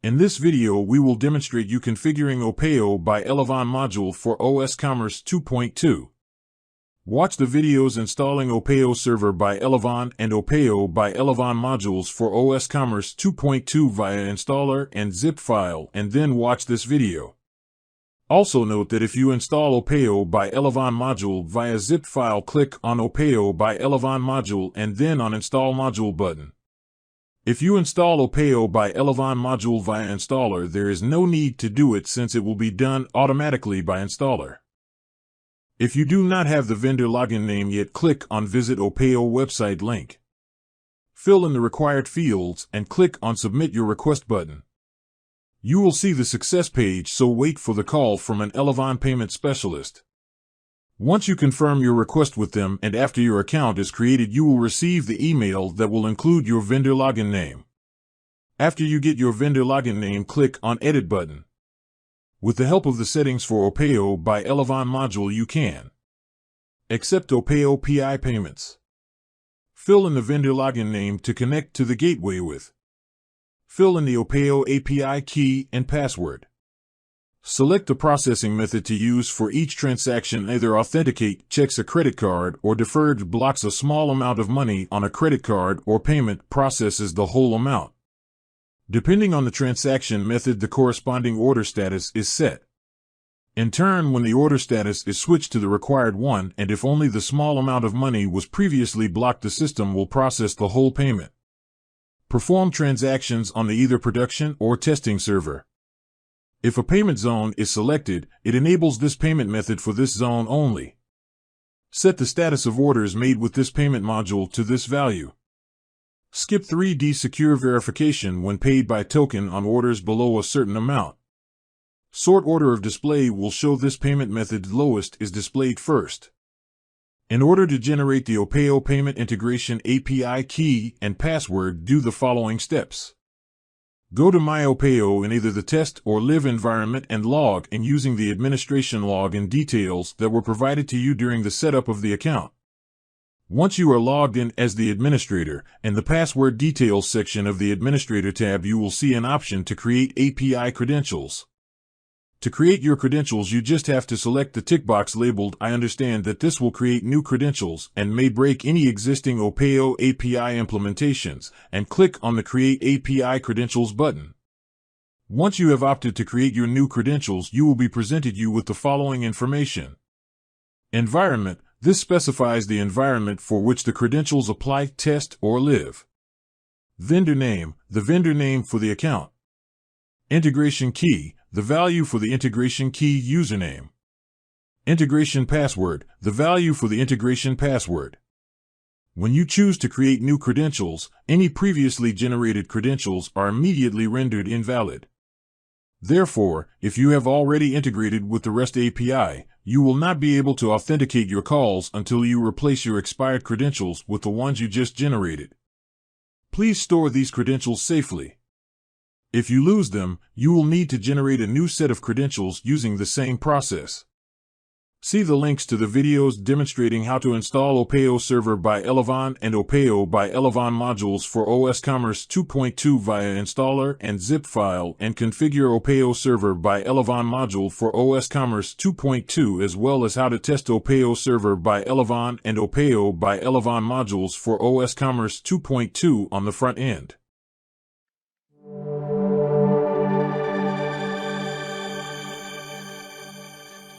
In this video we will demonstrate you configuring Opayo by Elavon Module for osCommerce 2.2. Watch the videos installing Opayo Server by Elavon and Opayo by Elavon Modules for osCommerce 2.2 via installer and zip file, and then watch this video. Also note that if you install Opayo by Elavon Module via zip file, click on Opayo by Elavon Module and then on Install Module button. If you install Opayo by Elavon Module via installer, there is no need to do it since it will be done automatically by installer. If you do not have the vendor login name yet, click on Visit Opayo website link. Fill in the required fields and click on Submit Your Request button. You will see the success page, so wait for the call from an Elavon payment specialist. Once you confirm your request with them and after your account is created, you will receive the email that will include your vendor login name. After you get your vendor login name, click on Edit button. With the help of the settings for Opayo by Elavon Module, you can accept Opayo PI payments, fill in the vendor login name to connect to the gateway with, fill in the Opayo API key and password. Select the processing method to use for each transaction. Either authenticate, checks a credit card, or deferred, blocks a small amount of money on a credit card, or payment, processes the whole amount. Depending on the transaction method, the corresponding order status is set. In turn, when the order status is switched to the required one, and if only the small amount of money was previously blocked, the system will process the whole payment. Perform transactions on the either production or testing server. If a payment zone is selected, it enables this payment method for this zone only. Set the status of orders made with this payment module to this value. Skip 3D secure verification when paid by token on orders below a certain amount. Sort order of display will show this payment method lowest is displayed first. In order to generate the Opayo Payment Integration API key and password, do the following steps. Go to My Opayo in either the test or live environment and log in using the administration login details that were provided to you during the setup of the account. Once you are logged in as the administrator, in the password details section of the administrator tab, you will see an option to create API credentials. To create your credentials, you just have to select the tick box labeled I understand that this will create new credentials and may break any existing Opayo API implementations, and click on the Create API Credentials button. Once you have opted to create your new credentials, you will be presented with the following information. Environment. This specifies the environment for which the credentials apply, test, or live. Vendor name. The vendor name for the account. Integration key. The value for the integration key username. Integration password, the value for the integration password. When you choose to create new credentials, any previously generated credentials are immediately rendered invalid. Therefore, if you have already integrated with the REST API, you will not be able to authenticate your calls until you replace your expired credentials with the ones you just generated. Please store these credentials safely. If you lose them, you will need to generate a new set of credentials using the same process. See the links to the videos demonstrating how to install Opayo Server by Elavon and Opayo by Elavon Modules for osCommerce 2.2 via installer and zip file, and configure Opayo Server by Elavon Module for osCommerce 2.2, as well as how to test Opayo Server by Elavon and Opayo by Elavon Modules for osCommerce 2.2 on the front end.